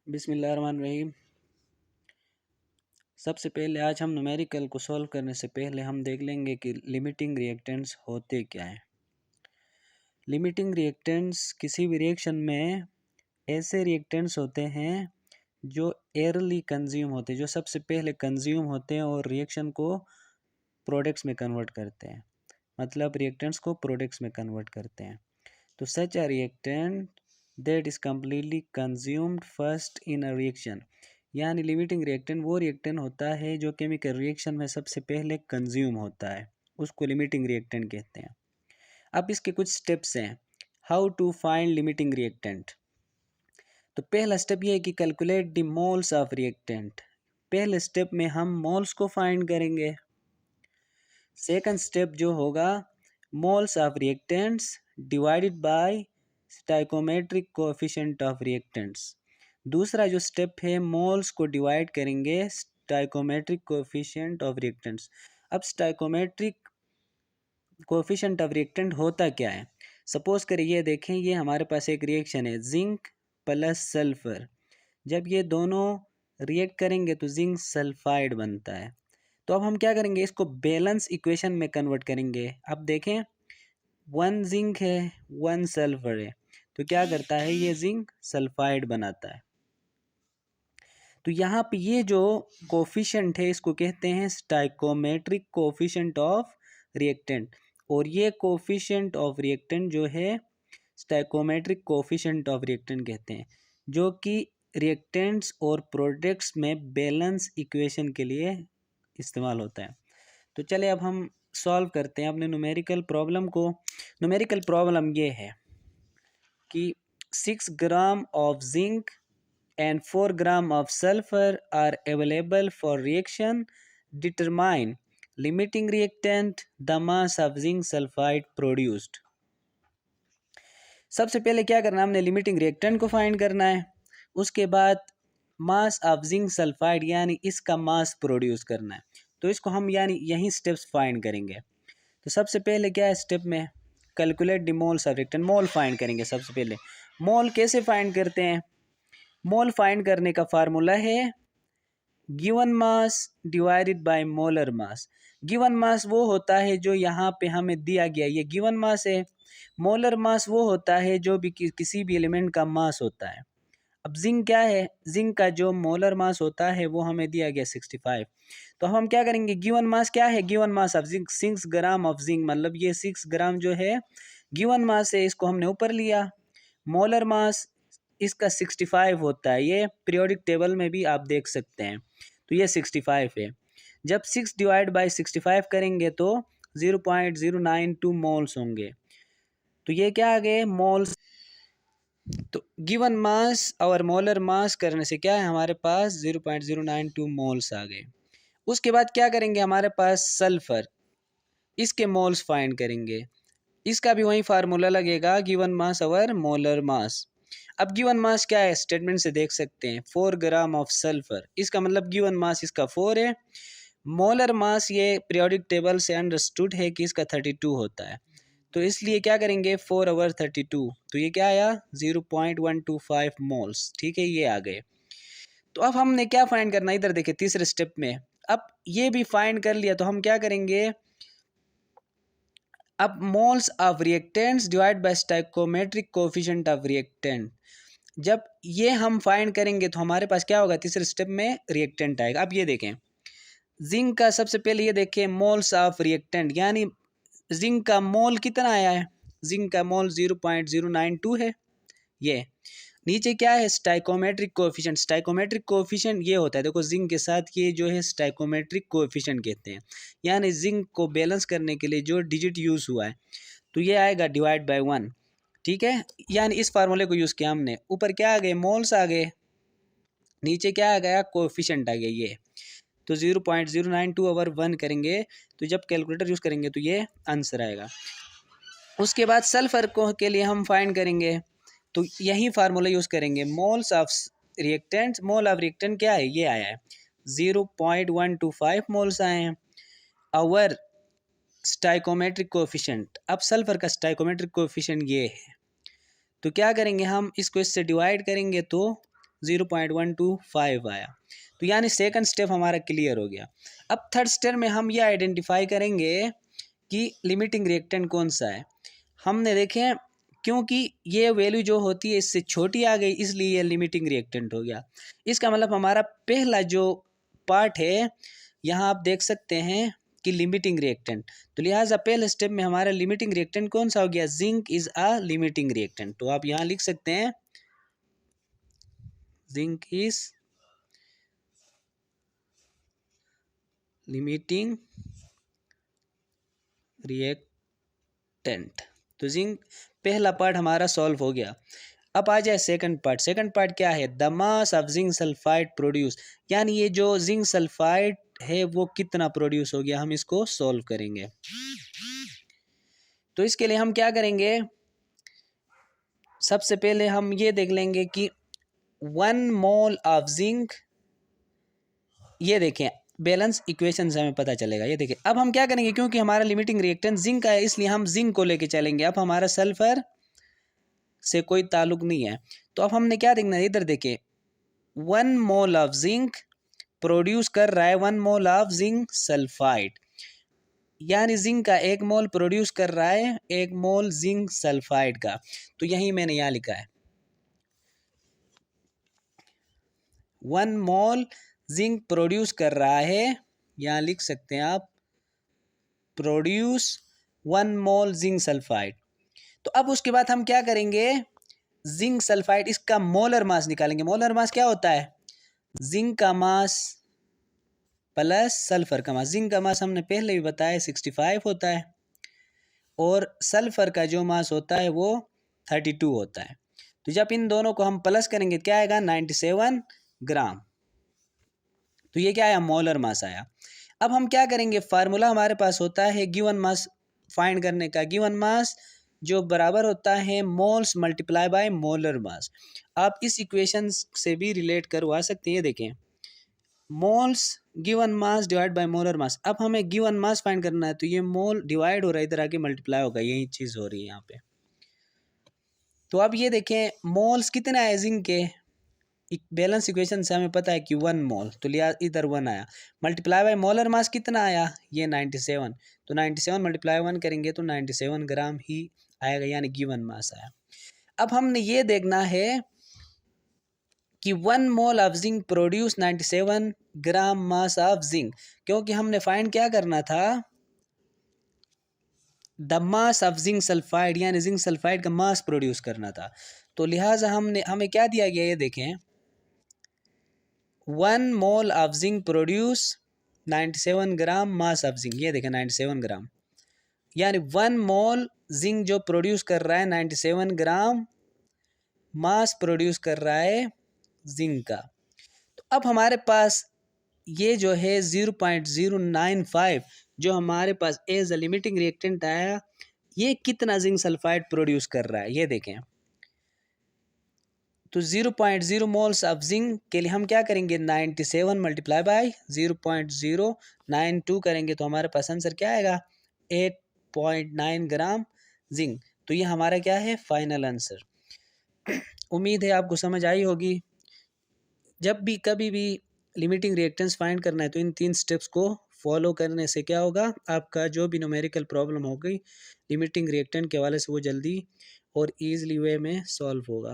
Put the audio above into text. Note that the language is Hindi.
बिस्मिल्लाहिर्रहमानिर्रहीम। सबसे पहले आज हम न्यूमेरिकल को सॉल्व करने से पहले हम देख लेंगे कि लिमिटिंग रिएक्टेंट्स होते क्या हैं। लिमिटिंग रिएक्टेंट्स किसी भी रिएक्शन में ऐसे रिएक्टेंट्स होते हैं जो एयरली कंज्यूम होते हैं, जो सबसे पहले कंज्यूम होते हैं और रिएक्शन को प्रोडक्ट्स में कन्वर्ट करते हैं, मतलब रिएक्टेंट्स को प्रोडक्ट्स में कन्वर्ट करते हैं। तो such a reactant that is completely consumed first in a reaction, यानी लिमिटिंग रिएक्टेंट वो रिएक्टेंट होता है जो केमिकल रिएक्शन में सबसे पहले कंज्यूम होता है, उसको लिमिटिंग रिएक्टेंट कहते हैं। अब इसके कुछ स्टेप्स हैं how to find limiting reactant. तो पहला स्टेप ये है कि calculate the moles of reactant. पहले स्टेप में हम मोल्स को फाइंड करेंगे। सेकंड स्टेप जो होगा moles of reactants divided by stoichiometric coefficient of reactants. दूसरा जो स्टेप है मोल्स को डिवाइड करेंगे स्टाइकोमेट्रिक कोएफिशिएंट ऑफ रिएक्टेंट्स। अब स्टाइकोमेट्रिक कोएफिशिएंट ऑफ रिएक्टेंट होता क्या है। सपोज करिए ये देखें, ये हमारे पास एक रिएक्शन है जिंक प्लस सल्फर। जब ये दोनों रिएक्ट करेंगे तो जिंक सल्फाइड बनता है। तो अब हम क्या करेंगे, इसको बैलेंस इक्वेशन में कन्वर्ट करेंगे। अब देखें वन जिंक है वन सल्फर है, तो क्या करता है ये जिंक सल्फाइड बनाता है। तो यहाँ पे ये जो कोफिशिएंट है इसको कहते हैं स्टाइकोमेट्रिक कोफिशिएंट ऑफ रिएक्टेंट, और ये कोफिशिएंट ऑफ रिएक्टेंट जो है स्टाइकोमेट्रिक कोफिशिएंट ऑफ रिएक्टेंट कहते हैं, जो कि रिएक्टेंट्स और प्रोडक्ट्स में बैलेंस इक्वेशन के लिए इस्तेमाल होता है। तो चले अब हम सॉल्व करते हैं अपने न्यूमेरिकल प्रॉब्लम को। न्यूमेरिकल प्रॉब्लम ये है कि 6 gram of zinc and 4 gram of sulfur are available for reaction. Determine limiting reactant, the mass of zinc sulfide produced. सबसे पहले क्या करना है, हमने लिमिटिंग रिएक्टेंट को फाइंड करना है। उसके बाद मास ऑफ जिंक सल्फाइड यानी इसका मास प्रोड्यूस करना है। तो इसको हम यानी यही स्टेप्स फाइंड करेंगे। तो सबसे पहले क्या है स्टेप में, calculate the moles of reactant. Mole find करेंगे सबसे पहले। मोल कैसे फाइंड करते हैं, मोल फाइंड करने का फार्मूला है given mass divided by molar mass. Given mass वो होता है जो यहाँ पे हमें दिया गया, ये गिवन मास है। मोलर मास वो होता है जो भी किसी भी एलिमेंट का मास होता है। अब जिंक क्या है, जिंक का जो मोलर मास होता है वो हमें दिया गया 65। तो हम क्या करेंगे, गिवन मास क्या है, given mass of zinc 6 gram of zinc, मतलब ये 6 ग्राम जो है गिवन मास है, इसको हमने ऊपर लिया। मोलर मास इसका 65 होता है, ये पीरियोडिक टेबल में भी आप देख सकते हैं। तो ये 65 है। जब 6 डिवाइड बाय 65 करेंगे तो 0.092 मोल्स होंगे। तो ये क्या आ गए मोल्स। तो गिवन मास और मोलर मास करने से क्या है हमारे पास 0.092 मोल्स आ गए। उसके बाद क्या करेंगे, हमारे पास सल्फर, इसके मोल्स फाइंड करेंगे। इसका भी वही फार्मूला लगेगा गिवन मास और मोलर मास। अब गिवन मास क्या है स्टेटमेंट से देख सकते हैं 4 ग्राम ऑफ सल्फर, इसका मतलब गिवन मास इसका 4 है। मोलर मास ये पीरियोडिक टेबल से अंडरस्टूड है कि इसका 32 होता है, तो इसलिए क्या करेंगे 4 ओवर 32, तो ये क्या आया 0.125 मोल्स। ठीक है, ये आ गए। तो अब हमने क्या फाइंड करना, इधर देखिए तीसरे स्टेप में। अब ये भी फाइंड कर लिया तो हम क्या करेंगे, अब moles of reactants divide by stoichiometric coefficient of reactant, जब ये हम फाइंड करेंगे तो हमारे पास क्या होगा, तीसरे स्टेप में रिएक्टेंट आएगा। अब ये देखें जिंक का, सबसे पहले ये देखें मोल्स ऑफ रिएक्टेंट, यानी जिंक का मोल कितना आया है, जिंक का मोल 0.092 है। ये नीचे क्या है स्टाइकोमेट्रिक कोएफिशिएंट, स्टाइकोमेट्रिक कोएफिशिएंट ये होता है, देखो जिंक के साथ ये जो है स्टाइकोमेट्रिक कोएफिशिएंट कहते हैं, यानी जिंक को बैलेंस करने के लिए जो डिजिट यूज हुआ है, तो ये आएगा डिवाइड बाय 1। ठीक है, यानी इस फार्मूले को यूज किया हमने। ऊपर क्या आ गए मोल्स आ गए, नीचे क्या आ गया कोएफिशिएंट आ गया ये। तो 0.092 ओवर 1 करेंगे तो जब कैलकुलेटर यूज करेंगे तो ये आंसर आएगा। उसके बाद सल्फर को के लिए हम फाइंड करेंगे तो यही फार्मूला यूज करेंगे moles of reactant. Mole of reactant क्या है, ये आया है 0.125 मोल्स आए हैं। और स्टाइकोमेट्रिक कोएफिशिएंट, अब सल्फर का स्टाइकोमेट्रिक कोएफिशिएंट ये है, तो क्या करेंगे हम इसको इससे डिवाइड करेंगे तो 0.125 आया। तो यानी सेकंड स्टेप हमारा क्लियर हो गया। अब थर्ड स्टेप में हम ये आइडेंटिफाई करेंगे कि लिमिटिंग रिएक्टेंट कौन सा है। हमने देखें क्योंकि ये वैल्यू जो होती है इससे छोटी आ गई, इसलिए ये लिमिटिंग रिएक्टेंट हो गया। इसका मतलब हमारा पहला जो पार्ट है यहाँ आप देख सकते हैं कि लिमिटिंग रिएक्टेंट, तो लिहाजा पहले स्टेप में हमारा लिमिटिंग रिएक्टेंट कौन सा हो गया, zinc is a limiting reactant. तो आप यहाँ लिख सकते हैं जिंक इज लिमिटिंग रिएक्टेंट। तो जिंक पहला पार्ट हमारा सॉल्व हो गया। अब आ जाए सेकंड पार्ट। सेकंड पार्ट क्या है, the mass of zinc sulphide produce, यानी ये जो जिंक सल्फाइड है वो कितना प्रोड्यूस हो गया, हम इसको सॉल्व करेंगे। तो इसके लिए हम क्या करेंगे, सबसे पहले हम ये देख लेंगे कि 1 मोल ऑफ जिंक, ये देखें बैलेंस इक्वेशन से हमें पता चलेगा। ये देखिए अब हम क्या करेंगे, क्योंकि हमारा लिमिटिंग रिएक्टेंट जिंक का है इसलिए हम जिंक को लेके चलेंगे। अब हमारा सल्फर से कोई ताल्लुक नहीं है। तो अब हमने क्या देखना है, इधर देखिए 1 मोल ऑफ जिंक प्रोड्यूस कर रहा है 1 मोल ऑफ जिंक सल्फाइड, यानी जिंक का 1 मोल प्रोड्यूस कर रहा है 1 मोल जिंक सल्फाइड का। तो यही मैंने यहाँ लिखा है 1 मोल जिंक प्रोड्यूस कर रहा है, यहाँ लिख सकते हैं आप प्रोड्यूस 1 मोल जिंक सल्फाइड। तो अब उसके बाद हम क्या करेंगे, जिंक सल्फाइड इसका मोलर मास निकालेंगे। मोलर मास क्या होता है, जिंक का मास प्लस सल्फर का मास। जिंक का मास हमने पहले भी बताया 65 होता है और सल्फर का जो मास होता है वो 32 होता है। तो जब इन दोनों को हम प्लस करेंगे क्या आएगा 97 ग्राम। तो ये क्या आया, मोलर मास आया। अब हम क्या करेंगे, फार्मूला हमारे पास होता है गिवन मास फाइंड करने का। गिवन मास जो बराबर होता है moles multiply by molar mass. आप इस इक्वेशन से भी रिलेट करवा सकते हैं। ये देखें moles given mass divide by molar mass. अब हमें गिवन मास फाइंड करना है, तो ये मोल डिवाइड हो रहा है, इधर आके मल्टीप्लाई होगा, यही चीज़ हो रही है यहाँ पे। तो अब ये देखें मोल्स कितने आए जिंक के, बैलेंस इक्वेशन से हमें पता है कि 1 मोल, तो लिया इधर 1 आया, मल्टीप्लाई बाय मोलर मास कितना आया, ये 97। तो 97 मल्टीप्लाई 1 करेंगे तो 97 ग्राम ही आएगा, यानी गिवन मास आया। अब हमने ये देखना है कि 1 mole of zinc produce 97 gram mass of zinc, क्योंकि हमने फाइंड क्या करना था, the mass of zinc sulphide, यानी जिंक सल्फाइड का मास प्रोड्यूस करना था। तो लिहाजा हमें क्या दिया गया, ये देखें 1 mole of zinc produce 97 gram mass of zinc. ये देखें 97 ग्राम, यानी 1 मोल जिंक जो प्रोड्यूस कर रहा है 97 ग्राम मास प्रोड्यूस कर रहा है जिंक का। तो अब हमारे पास ये जो है 0.095 जो हमारे पास एज अ लिमिटिंग रिएक्टेंट आया, ये कितना जिंक सल्फाइड प्रोड्यूस कर रहा है, ये देखें। तो 0.0 मोल्स ऑफ जिंक के लिए हम क्या करेंगे, 97 मल्टीप्लाई बाय 0.092 करेंगे, तो हमारे पास आंसर क्या आएगा 8.9 ग्राम जिंक। तो ये हमारा क्या है फाइनल आंसर। उम्मीद है आपको समझ आई होगी। जब भी कभी भी लिमिटिंग रिएक्टेंस फाइंड करना है तो इन 3 स्टेप्स को फॉलो करने से क्या होगा, आपका जो भी न्यूमेरिकल प्रॉब्लम हो गई लिमिटिंग रिएक्टेंट के हवाले से वो जल्दी और ईजिली वे में सॉल्व होगा।